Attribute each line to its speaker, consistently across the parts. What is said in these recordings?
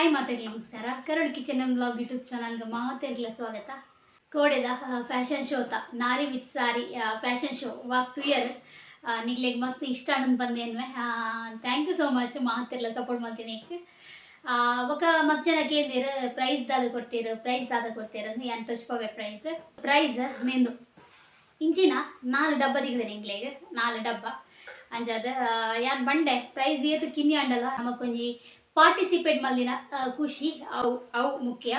Speaker 1: Hi ಮಾತೆರ್ಲ ನಮಸ್ಕಾರ Karadu kitchen and blog YouTube ಚಾನಲ್ಗೆ ಮಾತೆರ್ಲ ಸ್ವಾಗತ. ಕೋಡೆದ ಫ್ಯಾಷನ್ ಶೋತ ನಾರಿ with sari fashion show walk ತುಯರ್ ನಿಗ್ಲೆಗ್ ಮಸ್ತ್ ಇಷ್ಟ ಅನ್ನೋದು ಬಂದೇನ್ವೆ. ಥ್ಯಾಂಕ್ ಯು ಸೋ ಮಚ್ ಮಾತೆರ್ಲ ಸಪೋರ್ಟ್ ಮಾಡ್ತೀನಿ. ఒక ಮಸ್ತ್ ಜನ ಕೇಂದಿರ ಪ್ರೈಸ್ ದಾದ ಕೊಡ್ತೀರ ಅಂತ ಯಾನ್ ತೋಚ್ಪವೆ ಪ್ರೈಸ್ ನಿಂದು ಇಂಚಿನ 4 ಡಬ್ಬ ದಿಗ್ದೇನೆ ಇಂಗ್ಲೆಗ್ 4 ಡಬ್ಬ ಅಂಜಾದ ಯಾನ್ ಬಂಡೆ ಪ್ರೈಸ್ ಏತು ಕಿನ್ನಿ ಅಂಡಲ್ಲ ನಮಕೊಂಜಿ ಪಾರ್ಟಿಸಿಪೇಟ್ ಮಲ್ದಿನ ಖುಷಿ ಅವು ಮುಖ್ಯ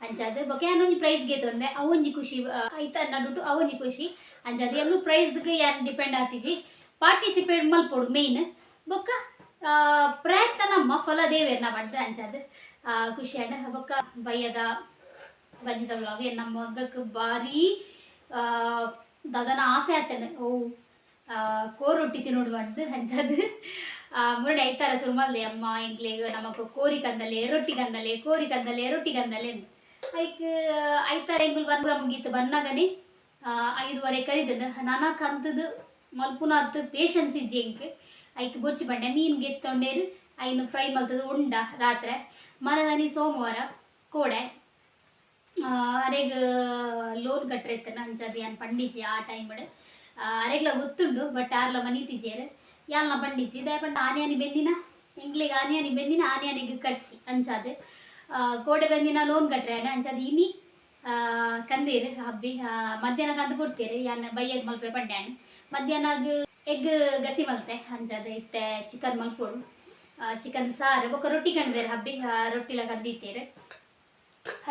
Speaker 1: ಅಂಚಾದ ಬೊಕ ಯಾನೊಂಜಿ ಪ್ರೈಸ್ ಗೆತ್ತೊಂದೆ ಅವೊಂಜಿ ಖುಷಿ ಐತ ನಡುಟು ಅವೊಂಜಿ ಖುಷಿ ಅಂಚಾದ ಎಲ್ಲೂ ಪ್ರೈಸ್ಗೆ ಯಾನ್ ಡಿಪೆಂಡ್ ಆತಿಜಿ ಪಾರ್ಟಿಸಿಪೇಟ್ ಮಲ್ಪೊಡು ಮೇಯ್ನ್ ಬೊಕ್ಕ ಪ್ರಯತ್ನ ನಮ್ಮ ಫಲ ದೇವೇರ್ನ ಬಡ್ದ ಅಂಚಾದ ಖುಷಿ ಅಂಡ ಬೊಕ್ಕ ಬಯ್ಯದ ಬಜ್ಜಿದ ವ್ಲಾಗ್ ನಮ್ಮ ಮಗಕ್ಕೆ ಭಾರಿ ದಾದನ ಆಸೆ ಆತನ ಓ ಕೋರೊಟ್ಟಿ ತಿನ್ನೋಡು ಬಡ್ದು ಅಂಚಾದ ಮುರಡೆ ಐತಾರ ಸುರ್ಮಲ್ದೆ ಅಮ್ಮ ಇಂಗ್ಲೆಗ್ ನಮಕ್ ಕೋರಿ ಕಂದಲೆ ರೊಟ್ಟಿ ಕಂದಲೆ ಐಕ್ ಐತಾರ ಎಂಗುಲ್ ಬಂದ್ರ ಮುಗೀತು ಬನ್ನಗನೆ 5:30 ಕರಿದನು ನಾನಾ ಕಂತದು ಮಲ್ಪುನಾತ್ ಪೇಷನ್ಸ್ ಇಜ್ಜಿ ಇಂಕ್ ಐಕ್ ಬೊರ್ಚಿ ಬಂಡೆ ಮೀನ್ ಗೆತ್ತೊಂಡೇರು ಐನು ಫ್ರೈ ಮಲ್ತದು ಉಂಡ ರಾತ್ರೆ ಮನದನಿ ಸೋಮವಾರ ಕೋಡೆ ಅರೆಗ್ ಲೋನ್ ಕಟ್ರೆತ್ತನ ಅಂಚದ ಯಾನ್ ಪಂಡಿಜಿ ಆ ಟೈಮಡ್ ಅರೆಗ್ಲ ಗೊತ್ತುಂಡು ಬಟ್ ಆರ್ಲ ಮನೀತಿಜೇರು ಯಾಲ್ನ ಪಂಡಿಜಿ ದಯಪಂಡ ಆನೆಯಾನಿ ಬೆಂದಿನ ಎಂಗ್ಲಿಗೆ ಆನೆಯಾನಿ ಬೆಂದಿನ ಆನೆಯಾನಿಗೆ ಖರ್ಚಿ ಅಂಚಾದ ಕೋಡೆ ಬೆಂದಿನ ಲೋನ್ ಕಟ್ರೆ ಅಂಚಾದ ಇನಿ ಕಂದೇರು ಹಬ್ಬಿ ಮಧ್ಯಾಹ್ನ ಕಂದು ಕೊಡ್ತೀರಿ ಯಾನ್ ಬೈಯಗ್ ಮಲ್ಪೆ ಪಡ್ಡ್ಯಾನ್ ಮಧ್ಯಾಹ್ನಗ್ ಎಗ್ ಗಸಿ ಮಲ್ತೆ ಅಂಚಾದ ಇತ್ತೆ ಚಿಕನ್ ಮಲ್ಪೋಡು ಚಿಕನ್ ಸಾರು ಬೊಕ ರೊಟ್ಟಿ ಕಂಡ್ಬೇರು ಹಬ್ಬಿ ರೊಟ್ಟಿಲ ಕಂದಿತ್ತೀರು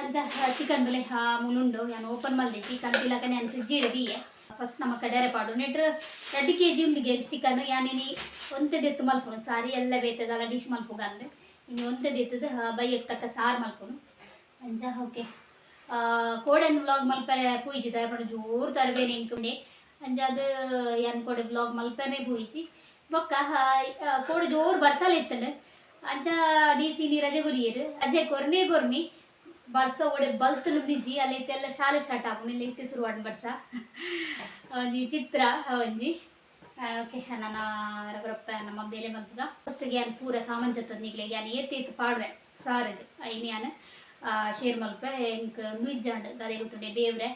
Speaker 1: ಅಂಚ ಚಿಕನ್ ದುಲೆ ಮುಲುಂಡು ಯಾನ್ ಓಪನ್ ಮಲ್ದಿತ್ತಿ ಕಂದಿಲಕನೆ ಯಾನ್ ಫ್ರಿಡ್ಜ್ ಇಡಬಿಯೆ ಫಸ್ಟ್ ನಮ್ಮ ಕಡೆರೆ ಪಾಡು ನೆಟ್ರು 2 kg ಉಂದಿಗೆ ಚಿಕನ್ ಯಾನಿನಿ ಒಂತೆದೆತ್ತು ಮಲ್ಪುನು ಸಾರಿ ಎಲ್ಲ ಬೇತದಲ್ಲ ಡಿಶ್ ಮಲ್ಪುಗಂದು ಇನ್ನು ಒಂತೆದೆತ್ತದು ಬೈಯಕ್ಕೆ ತಕ್ಕ ಸಾರು ಮಲ್ಪುನು ಅಂಚ ಓಕೆ ಕೋಡೆನ್ ವ್ಲಾಗ್ ಮಲ್ಪರೆ ಪೂಯಿಜಿ ದಯಪಂಡ ಜೋರು ತರಬೇನೆ ಇಂಕುಂಡೆ ಅಂಚಾದ ಯಾನ್ ಕೋಡೆ ವ್ಲಾಗ್ ಮಲ್ಪನೆ ಪೂಯಿಜಿ ಬೊಕ್ಕ ಕೋಡೆ ಜೋರು ಬರ್ಸಲ್ ಇತ್ತಂಡು ಅಂಚ DC ನಿ ರಜೆ ಗುರಿಯರು ರಜೆ ಕೊರ್ನಿ ಬರ್ಸ ಒಡೆ ಬಲ್ತಲು ನಿಜಿ ಅಲ್ಲೈತೆಲ್ಲ ಶಾಲೆ ಸ್ಟಾರ್ಟ್ ಆಪುನು ಇಲ್ಲ ಇತ್ತೆ ಶುರು ಮಾಡಿ ಬರ್ಸ ಒಂಜಿ ಚಿತ್ರ ಒಂಜಿ ಓಕೆ ನನ್ನ ರಬ್ಬರಪ್ಪ ನಮ್ಮ ಬೇಲೆ ಮಲ್ಪುಗ ಫಸ್ಟ್ಗೆ ಯಾನ್ ಪೂರ ಸಾಮಾನು ಜತ್ತದ ನಿಗ್ಲೆಗೆ ಯಾನ್ ಏತು ಪಾಡ್ರೆ ಸಾರದು ಐನು ಯಾನ್ ಶೇರ್ ಮಲ್ಪೆ ಇಂಕ್ ನುಯ್ಜಾಂಡ್ ದಾದೆ ಗೊತ್ತುಂಡೆ ಬೇವ್ರೆ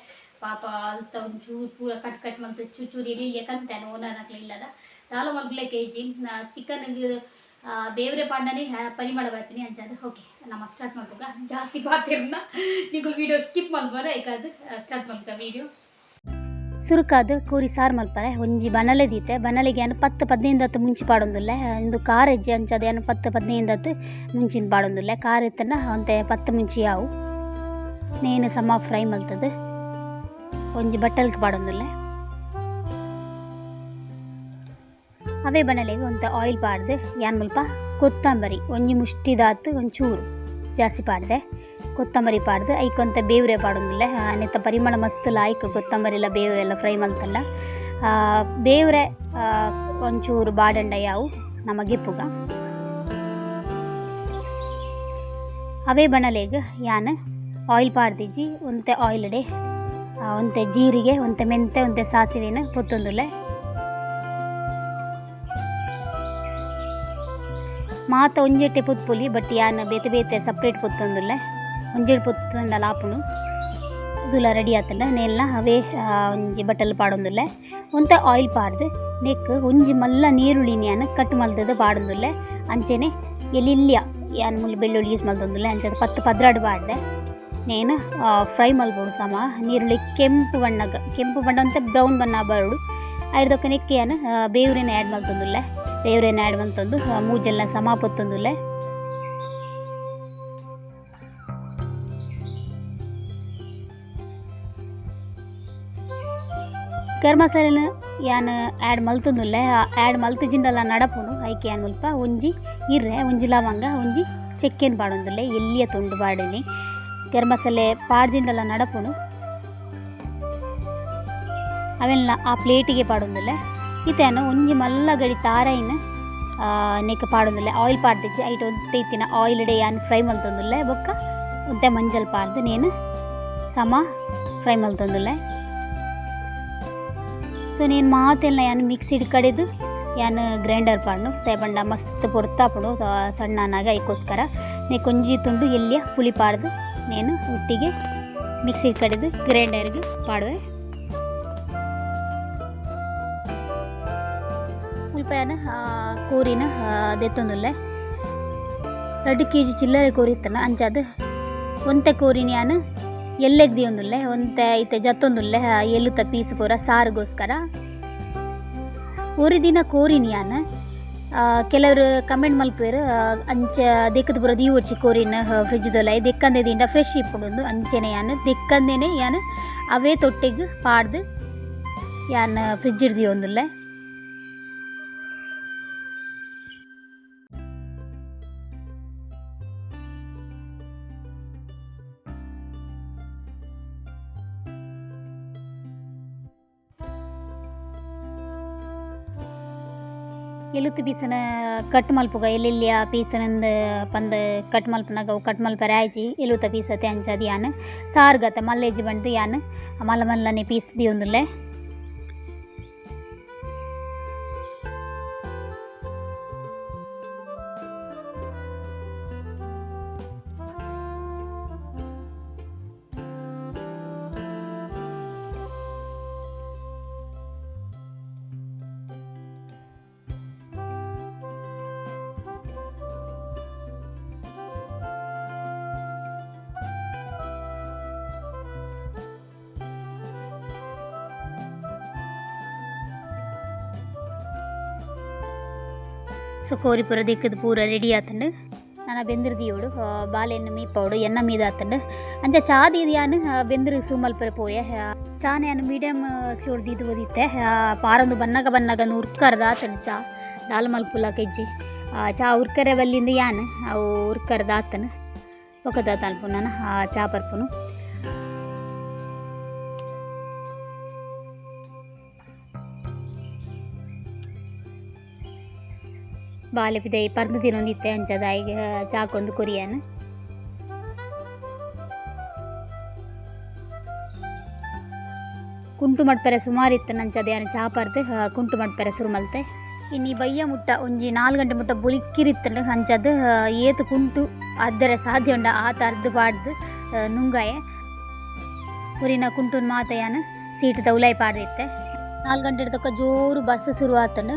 Speaker 1: ಪಾಪ ಅಲ್ತ ಒಂಚೂರು ಪೂರ ಕಟ್ ಮಲ್ತು ಚೂರು ಇಳಿಯ ಕಂತೇನೆ ಓನರ್ ಹಾಕ್ಲಿ ಇಲ್ಲದ ದಾಲ ಮಲ್ಪಲೆ kg ಚಿಕನ್ಗೆ ಬೇವ್ರೆ ಪಾಂಡನೆ ಪರಿಮಳ ಬರ್ತೀನಿ ಅಂಚಾದ ಓಕೆ ನಮ್ಮ ಸ್ಟಾರ್ಟ್ ಮಾಡ್ಬೇಕ ಜಾಸ್ತಿ ಪಾತಿರನ್ನ ನೀವು ವಿಡಿಯೋ ಸ್ಕಿಪ್ ಮಲ್ಪರ ಐಕಾದ ಸ್ಟಾರ್ಟ್ ಮಾಡ್ಬೇಕ ವಿಡಿಯೋ
Speaker 2: ಸುರುಕಾದ ಕೋರಿ ಸಾರು ಮಲ್ಪರೆ ಒಂಜಿ ಬನಲೆ ದೀತೆ ಬನಲೆಗೆ ಏನು 10-15 ಮುಂಚಿ ಪಾಡೊಂದುಲ್ಲೆ ಇಂದು ಕಾರ್ ಹೆಜ್ಜೆ ಅಂಚದ ಏನು 10-15 ಮುಂಚಿನ ಪಾಡೊಂದುಲ್ಲೆ ಕಾರ್ ಎತ್ತನ ಅಂತೆ 10 ಮುಂಚಿ ಯಾವು ನೇನು ಸಮ ಫ್ರೈ ಮಲ್ತದು ಒಂಜಿ ಬಟ್ಟಲ್ಗೆ ಪಾಡೊಂದುಲ್ಲೆ ಅವೇ ಬನಲೆಗೆ ಒಂತ ಆಯಿಲ್ ಪಾಡ್ದು ಯಾನ್ ಮುಲ್ಪ ಕೊತ್ತಂಬರಿ ಒಂಜಿ ಮುಷ್ಟಿದಾತು ಒಂಚೂರು ಜಾಸ್ತಿ ಪಾಡ್ದೆ ಕೊತ್ತಂಬರಿ ಪಾಡ್ದು ಐಕೊಂತ ಬೇವ್ರೆ ಪಾಡೊಂದಿಲ್ಲ ನೆತ್ತ ಪರಿಮಳ ಮಸ್ತ್ ಲಾಯ್ಕ್ ಕೊತ್ತಂಬರಿ ಎಲ್ಲ ಬೇವ್ರೆ ಎಲ್ಲ ಫ್ರೈ ಮಲ್ತಲ್ಲ ಬೇವ್ರೆ ಒಂಚೂರು ಬಾಡಂಡ ಯಾವು ನಮಗೆ ಪುಗ ಅವೇ ಬನಲೆಗೆ ಯಾನ್ ಆಯಿಲ್ ಪಾಡ್ದಿಜಿ ಒಂತೆ ಆಯಿಲ್ಡೆ ಒಂತೆ ಜೀರಿಗೆ ಒಂತೆ ಮೆಂತೆ ಒಂತೆ ಸಾಸಿವೆನ ಪೊತ್ತೊಂದುಲ್ಲೆ ಮಾತ ಒಂಜೆಟ್ಟೆ ಪುತ್ಪುಲಿ ಬಟ್ ಯಾನ್ ಬೇತೆ ಸಪ್ರೇಟ್ ಪೊತ್ತೊಂದುಲ್ಲೆ ಒಂಜೆಡ್ ಪೊತ್ತೊಂಡಲ ಆಪುನು ದುಲ ರೆಡಿ ಆತಲ್ಲ ನೇಲ್ನ ಅವೇ ಒಂಜಿ ಬಟ್ಟಲು ಪಾಡೊಂದುಲ್ಲೆ ಒಂತೆ ಆಯಿಲ್ ಪಾಡ್ದು ನೆಕ್ ಒಂಜಿ ಮಲ್ಲ ನೀರುಳ್ಳಿನ ಯಾನ್ ಕಟ್ ಮಲ್ತದ ಪಾಡೊಂದುಲ್ಲೆ ಅಂಚೆನೆ ಎಲಿಲ್ಯ ಯಾನ್ ಮುಳ್ಳು ಬೆಳ್ಳುಳ್ಳಿ ಯೂಸ್ ಮಲ್ತೊಂದುಲ್ಲೆ ಅಂಚದ 10 ಪದ್ರಾಡು ಪಾಡ್ದೆ ನೇನು ಫ್ರೈ ಮಲ್ಬೋದು ಸಮ ನೀರುಳ್ಳಿ ಕೆಂಪು ಬಣ್ಣ ಅಂತ ಬ್ರೌನ್ ಬಣ್ಣ ಬರೋಡು ಐದಕ್ಕೆ ನೆಕ್ಕೆ ಯಾನ್ ಬೇವ್ರೆನ ಆ್ಯಡ್ ಮಲ್ತೊಂದುಲ್ಲೆ ಬೇವ್ರೆನ ಆ್ಯಡ್ ಮಲ್ತೊಂದು ಮೂಜೆಲ್ಲ ಸಮ ಪೊತ್ತೊಂದುಲ್ಲೆ ಗರಂ ಮಸಾಲೆನ ಯಾನ್ ಆ್ಯಡ್ ಮಲ್ತೊಂದುಲ್ಲೆ ಆ್ಯಡ್ ಮಲ್ತಿಜಿಂದಲ್ಲ ನಡಪುನು ಐಕೆ ಯಾನ್ ಮುಲ್ಪ ಒಂಜಿ ಇರ್ರೆ ಒಂಜಿ ಲವಂಗ ಒಂಜಿ ಚೆಕ್ಕೆನ್ ಪಾಡೊಂದುಲ್ಲೆ ಎಲ್ಲಿಯ ತುಂಡು ಪಾಡಿನಿ ಗರಂ ಮಸಾಲೆ ಪಾಡ್ಜಿಂದಲ್ಲ ನಡಪುನು ಅವೆಲ್ಲ ಆ ಪ್ಲೇಟಿಗೆ ಪಾಡೊಂದುಲ್ಲೆ ಇತೇನು ಒಂಜಿ ಮಲ್ಲ ಗಡಿ ತಾರೈನ ನೆಕ್ ಪಾಡೊಂದುಲ್ಲೆ ಆಯಿಲ್ ಪಾಡ್ದಿಜ್ಜಿ ಐಟ್ ಒಂತೆ ಇತ್ತಿನ ಆಯಿಲ್ಡೆ ಯಾನ್ ಫ್ರೈ ಮಲ್ತೊಂದುಲ್ಲೆ ಬೊಕ್ಕ ಒಂತೆ ಮಂಜಲ್ ಪಾಡ್ದು ನೇನು ಸಮ ಫ್ರೈ ಮಲ್ತೊಂದುಲ್ಲೆ ಸೊ ನೇನು ಮಾತೆಲ್ಲ ಯಾನ್ ಮಿಕ್ಸಿಡ್ ಕಡೆದು ಯಾನ್ ಗ್ರೈಂಡರ್ ಪಾಡ್ನು ತೇಪಂಡ ಮಸ್ತ್ ಪೊರ್ತಾಪುಡು ಸಣ್ಣನಾಗ ಐಕೋಸ್ಕರ ಕೊಂಜಿ ತುಂಡು ಎಲ್ಲಿಯ ಪುಳಿ ಪಾಡ್ದು ನೇನು ಒಟ್ಟಿಗೆ ಮಿಕ್ಸಿ ಕಡಿದು ಗ್ರೈಂಡರ್ಗೆ ಪಾಡುವೆ. ಮುಲ್ಪಯನ ಕೋರಿನ ದೆತ್ತೊಂದುಲ್ಲೆ 2 kg ಚಿಲ್ಲರೆ ಕೋರಿ ಇತ್ತನ ಅಂಚಾದ ಒಂತೆ ಕೋರಿನ ಯಾನು ಎಲ್ಲೆಗ್ ದಿಯೊಂದುಲ್ಲೆ ಒಂತೆ ಐತೆ ಜತ್ತೊಂದುಲ್ಲೆ ಎಲ್ಲುತ್ತ ಪೀಸ್ ಪೂರ ಸಾರಿಗೋಸ್ಕರ. ಒರಿ ದಿನ ಕೋರಿನ ಯಾನು ಕೆಲವರು ಕಮೆಂಟ್ ಮಲ್ಪೇರು ಅಂಚ ದೆಕ್ಕದ ಪೂರ ದೀವರ್ಚಿ ಕೋರಿನ ಫ್ರಿಜ್ದೊಲ ದೆಕ್ಕಂದೆ ದಿಂಡ ಫ್ರೆಶ್ ಇಪ್ಪುಂಡು ಅಂಚೆನೆ ಯಾನು ದೆಕ್ಕಂದೇನೆ ಯಾನು ಅವೇ ತೊಟ್ಟೆಗೆ ಪಾಡ್ದು ಯಾನು ಫ್ರಿಜ್ ಇಡ್ದಿಯೊಂದುಲ್ಲೆ. ಎಲುತ್ತು ಪೀಸನ ಕಟ್ ಮಲ್ಪುಗ ಎಲ್ಲೆಲ್ಲಿಯ ಪೀಸನಂದು ಪಂದು ಕಟ್ ಮಲ್ಪನಾಗ ಅವು ಕಟ್ ಮಲ್ಪರೆ ಆಯ್ಚಿ ಎಲುತ್ತ ಪೀಸತೆ ಅಂಚದು ಯಾನು ಸಾರ್ಗತ ಮಲ್ಲೇಜಿ ಬಂದು ಯಾನು ಮಲ್ಲ ಮಲ್ಲನೆ ಪೀಸ್ ದಿಯೊಂದುಲ್ಲೆ. ಸೊ ಕೋರಿ ಪೂರ ದಿಕ್ಕದು ಪೂರ ರೆಡಿ ಆತಂಡು ನಾನು ಬೆಂದಿರ್ದಿಯೋಡು ಬಾಳೆಹಣ್ಣು ಮೀಪೋಡು ಎಣ್ಣೆ ಮೀದಾತಂಡು ಅಂಚ ಚಾದಿ ಯಾನು ಬೆಂದಿರು ಸೂಮಲ್ಪರೆ ಪೋಯೆ ಚಾನ ಯಾನು ಮೀಡಿಯಮ್ ಸ್ಲೋಡ್ ದೀದು ಓದಿತ್ತೆ ಪಾರೊಂದು ಬನ್ನಗ ಉರ್ಕರ್ದಾತಂಡು ಚಾ ದಾಲ್ ಮಲ್ಪುಲ ಕೆಜ್ಜಿ ಚಾ ಉರ್ಕರೆ ಬಲ್ಲಿಂದ ಯಾನು ಅವು ಉರ್ಕರ್ದಾತನು ಒಕ್ಕದಾತ ಅನ್ಪು ನಾನು ಚಾ ಪರ್ಪುನು. ಬಾಲೆ ಪಿದೆ ಪರ್ದು ತಿನ್ನೊಂದಿತ್ತೆ ಅಂಚದ ಈಗ ಚಾಕೊಂದು ಕೊರಿಯನ್ ಕುಂಟು ಮಡ್ಪೆರೆ ಸುಮಾರು ಇತ್ತು ನಂಚದ ಯಾನು ಚಾ ಪರ್ದು ಕುಂಟು ಮಡ್ಪೆರೆ ಸುರು ಮಲ್ತೆ. ಇನ್ನು ಬಯ್ಯ ಮುಟ್ಟ ಒಂಜಿ 4 ಗಂಟೆ ಮುಟ್ಟ ಬುಲಿಕ್ಕಿರಿತ್ತಂಡು ಅಂಚದು ಏತು ಕುಂಟು ಅದ್ದರ ಸಾಧ್ಯ ಉಂಡ ಆತ ಅರ್ದು ಪಾಡ್ದು ನುಂಗಾಯೆ ಉರಿನ ಕುಂಟುನ್ ಮಾತ ಯಾನು ಸೀಟ್ ತೌಲಾಯಿ ಪಾಡ್ದಿತ್ತೆ. 4 ಗಂಟೆ ತಕ್ಕ ಜೋರು ಬಸ್ ಶುರು ಆತಂಡು.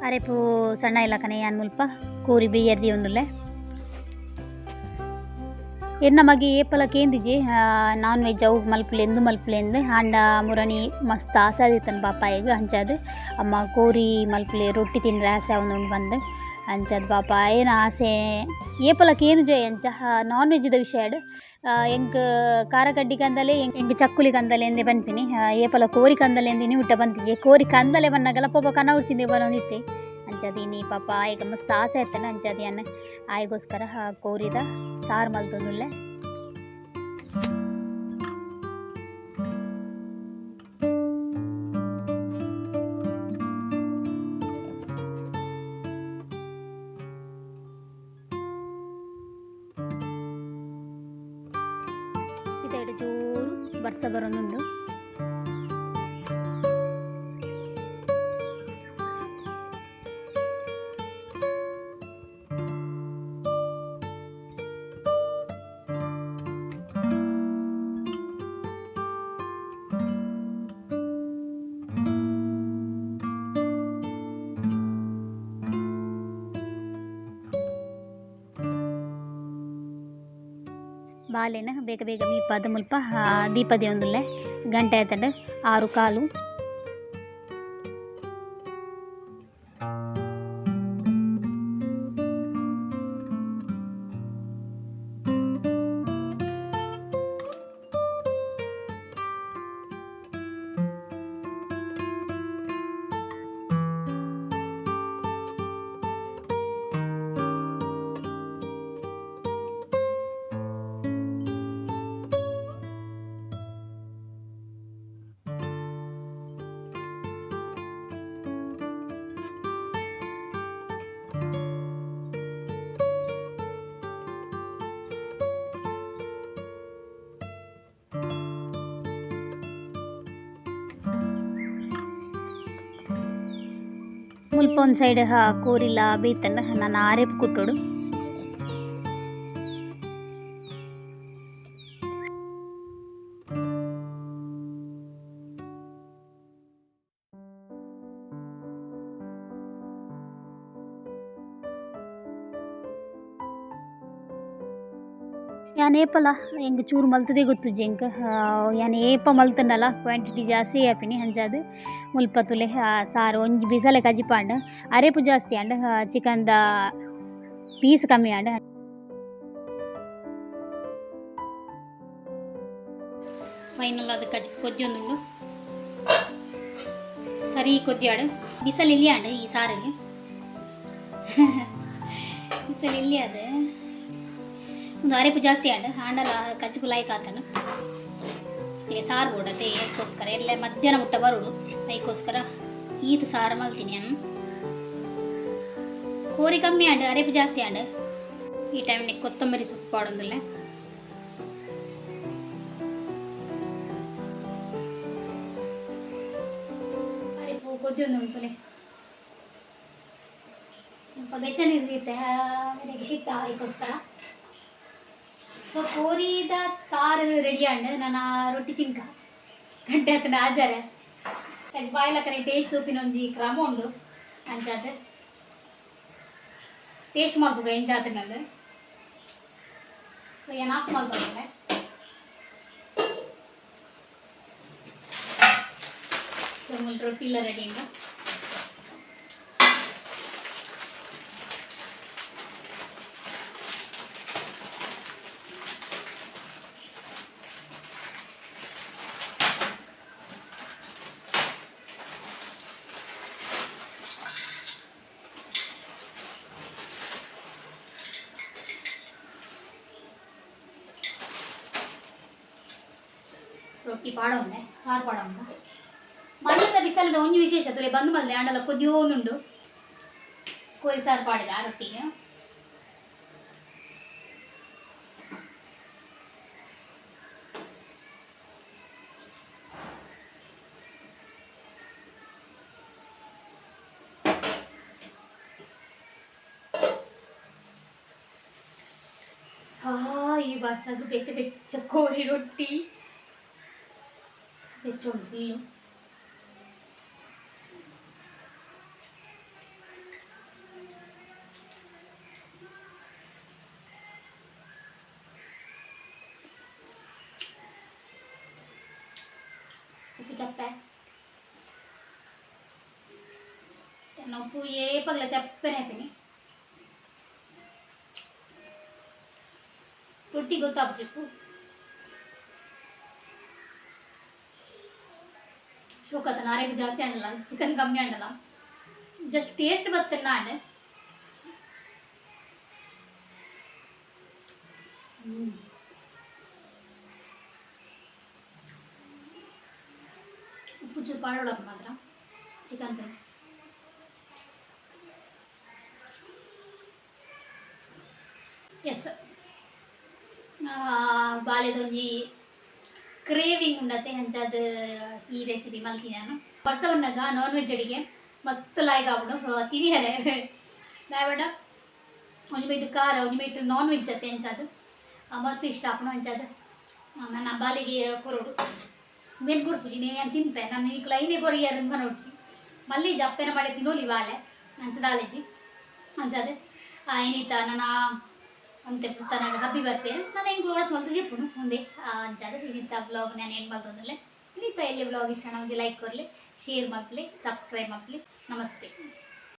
Speaker 2: ಅರೆಪು ಸಣ್ಣ ಇಲ್ಲ ಕನೆ ಯಾನ್ ಮುಲ್ಪ ಕೋರಿ ಬಿಯ್ಯರ್ದಿ ಒಂದುಲ್ಲೆ ಎನ್ನ ಮಗೆ ಏಪಲ ಕೇಂದಿಜಿ ನಾನ್ ವೆಜ್ ಅವು ಮಲ್ಪುಲೆಂದು ಮಲ್ಪುಲೆಂದು ಆಂಡ ಮುರಣಿ ಮಸ್ತ್ ಆಸಾದಿತ್ತನು ಪಾಪಾಯಿಗ ಅಂಚಾದು ಅಮ್ಮ ಕೋರಿ ಮಲ್ಪುಲೆ ರೊಟ್ಟಿ ತಿನ್ರೆ ಆಸೆ ಅವನು ಬಂದು ಅಂಚದು ಪಾಪ ಏನು ಆಸೆ ಏಪಲ ಕೇನು ಜಯ ಅಂಚ ನಾನ್ ವೆಜ್ದ ವಿಷಯ ಎಂಕ್ ಖಾರ ಕಡ್ಡಿ ಕಂದಲೆ ಎಂಕ್ ಚಕ್ಕುಲಿ ಕಂದಲೆ ಎಂದೇ ಬನ್ಪಿನಿ ಏಪಲ ಕೋರಿ ಕಂದಲೆ ಎಂದಿನಿ ಊಟ ಬಂತಿಜೆ ಕೋರಿ ಕಂದಲೆ ಬನ್ನಗಲ ಪಾಪ ಕನ ಉಡ್ಸಿಂದೆ ಬರೋಂದಿತ್ತೆ ಅಂಚದೀನಿ ಪಾಪ ಈಗ ಮಸ್ತ್ ಆಸೆ ಆಯ್ತಾನೆ ಅಂಚದಿ ಅನ್ನ ಆಯ್ಗೋಸ್ಕರ ಕೋರಿದ ಸಾರು ಮಲ್ತೊಂದುಲ್ಲೆ. ಇದೆರಡು ಜೋರು ಬರ್ಸ ಬರೋದುಂಡು. ಬಾಲೆನ ಬೇಗ ಬೇಗ ಮೀಪಾದ ಮುಲ್ಪ ದೀಪದಿ ಒಂದುಲ್ಲೆ ಗಂಟೆ ಆಯ್ತಂಡು 6:15. ಮುಲ್ಪ ಒಂದು ಸೈಡ್ ಕೋರಿಲ್ಲ ಬೇಯ್ತಂಡ ನಾನು ಆರೇಪು ಕುಟ್ಟೋಡು. ಯಾನ್ ಏಪಲ ಎಂಕ್ ಚೂರು ಮಲ್ತದೇ ಗೊತ್ತುಜ್ಜಿ ಎಂಕ್ ಯಾನ್ ಏಪ ಮಲ್ತಂಡಲ ಕ್ವಾಂಟಿಟಿ ಜಾಸ್ತಿ ಆಪಿನಿ ಅಂಚಾದ್ ಮುಲ್ಪ ತುಲೆ ಸಾರು ಒಂಜಿ ಬಿಸಲೆ ಕಜಿಪಾಂಡ್ ಅರೆಪು ಜಾಸ್ತಿ ಆಂಡ್ ಚಿಕನ್ದ ಪೀಸ್ ಕಮ್ಮಿ ಆಂಡ್. ಫೈನಲ್ ಅದು ಕೊಜ್ಜೊಂದುಂಡು ಸರಿ ಕೊಜ್ಜಾಡು ಬಿಸಲು ಇಲ್ಲಿ ಆಂಡ್ ಈ ಸಾರಿಗೆ ಬಿಸಲು ಇಲ್ಲಿ ಅದ ಒಂದು ಅರೆಪು ಜಾಸ್ತಿ ಆಂಡ್ ಆಂಡಲ ಕಚ್ಪು ಲೈಕ್ ಆತನು ಈಗ ಸಾರು ಬೋಡತ್ತೆ ಅದಕ್ಕೋಸ್ಕರ ಎಲ್ಲ ಮಧ್ಯಾಹ್ನ ಊಟ ಬರೋಡು ಅದಕ್ಕೋಸ್ಕರ ಈತ ಸಾರು ಮಲ್ತೀನಿ ನಾನು. ಕೋರಿ ಕಮ್ಮಿ ಆಂಡ್ ಅರೆಪು ಜಾಸ್ತಿ ಆಂಡ್ ಈ ಟೈಮ್ನಾಗ ಕೊತ್ತಂಬರಿ ಸೊಪ್ಪು ಪಾಡೊಂದಿಲ್ಲ. ಅರೆಪು ಕೊದ್ದೊಂದುಂಟುಲೆ ಸ್ವಲ್ಪ ಬೆಚ್ಚನೆ ಇರ್ತೈತೆ ಮನೆಗೆ ಶೀತ ಅದಕ್ಕೋಸ್ಕರ. ಸೊ ಕೋರಿದ ಸಾರು ರೆಡಿ ಆಂಡ್ ನಾನು ರೊಟ್ಟಿ ತಿನ್ಕ ಗಂಟೆ ಹತ್ತನ ಆಚಾರ ಬಾಯ್ಲಕ್ಕನೆ ಟೇಸ್ಟ್ ತೂಪಿನೊಂಜಿ ಕ್ರಮ ಉಂಡು ಅಂಚಾದ ಟೇಸ್ಟ್ ಮಾಡ್ಬೇಕು ಎಂಚಾತ ನಂದು. ಸೊ ಏನು ಆಫ್ ಮಾಡ್ಕೊಂಡೆ ಸೊ ರೊಟ್ಟಿ ಇಲ್ಲ ರೆಡಿ ಉಂಟು. ರೊಟ್ಟಿ ಪಾಡೋಂದೆ ಸಾರು ಪಾಡೋಂದ ಮಲ್ಲದ ಬಿಸಲದ ಒಂಜಿ ವಿಶೇಷ ತುಲೆ ಬಂದು ಮಲ್ದೆ ಆಂಡಲ ಕೊದ್ಯೋನುಂಡು ಕೋರಿ ಸಾರು ಪಾಡಿದ ಆ ರೊಟ್ಟಿಗೆ. ಈ ಬಸದು ಬೆಚ್ಚ ಬೆಚ್ಚ ಕೋರಿ ರೊಟ್ಟಿ ಬೆಚ್ಚೋಳು ಫುಲ್ಲು. ಉಪ್ಪು ಚಪ್ಪೆ ಉಪ್ಪು ಏಪಗ್ಲ ಚಪ್ಪನೆ ಹಾಕ್ತೀನಿ. ರೊಟ್ಟಿ ಗೊತ್ತಾಗ್ಬೇಕು ಚಿಪ್ಪು ಶೋಕತ ನಾರೇಗೂ ಜಾಸ್ತಿ ಆಂಡಲ್ಲ ಚಿಕನ್ ಕಮ್ಮಿ ಆಂಡಲ್ಲ ಜಸ್ಟ್ ಟೇಸ್ಟ್ ಬರ್ತನ್ನ ಆಂಡೆ. ಉಪ್ಪು ಚೂರು ಪಾಡೋಳಪ್ಪ ಮಾತ್ರ ಚಿಕನ್ ಪೈ ಎಸ್ ಬಾಲೆದೊಂಜಿ ಕ್ರೇವಿಂಗ್ ಉಂಡತ್ತೆ ಹಂಚಾದ ಈ ರೆಸಿಪಿ ಮಲ್ತೀನಿ ನಾನು. ವರ್ಷವನ್ನಾಗ ನಾನ್ ವೆಜ್ ಅಡಿಗೆ ಮಸ್ತ್ ಲಾಯ್ಕ್ ಆಗ್ಬಿಡು ತಿರಿಯರೆ ದಾಯಬೇಡ ಒಂಜಿ ಮೀಟ್ ಖಾರ ಒಂಜಿ ಮೀಟ್ ನಾನ್ ವೆಜ್ ಅತ್ತೆ ಹಂಚಾದ ಮಸ್ತ್ ಇಷ್ಟ ಆಪುಂಡು ಹಂಚಾದ ನನ್ನ ಬಾಲಿಗೆ ಕೊರೋಡು ಬೇನ್ ಕೊರ್ಪುಜಿನಿ ಏನು ತಿಂಪೆ ನಾನು ಈ ಕ್ಲೈನೇ ಕೊರಿಯರ್ ನೋಡಿಸಿ ಮಲ್ಲಿ ಜಪ್ಪೆನ ಮಾಡಿ ತಿನ್ನೋಲಿ ಬಾಲೆ ಹಂಚದಾಲೆಜ್ಜಿ ಹಂಚಾದ ಏನಿತ್ತ ನನ್ನ ಅಂತೆ ತನಗೆ ಹಬ್ಬಿ ಬರ್ತೇನೆ ನಾನು ಹೆಂಗೆ ಬ್ಲಾಗ್ಸ್ ಮಲ್ತು ಜಿಪ್ಪುನು ಮುಂದೆ ಅಂಚಾದ ಇನ್ನಿತ್ತ ಬ್ಲಾಗ್ ನಾನು ಏನು ಮಾಡ್ತಂದ್ರೆ ಇನ್ನಿತ್ತ ಎಲ್ಲಿ ಬ್ಲಾಗ್ ಇಷ್ಟ ನಮಗೆ ಲೈಕ್ ಕೊರಲಿ ಶೇರ್ ಮಾಡಲಿ ಸಬ್ಸ್ಕ್ರೈಬ್ ಮಾಡಲಿ. ನಮಸ್ತೆ.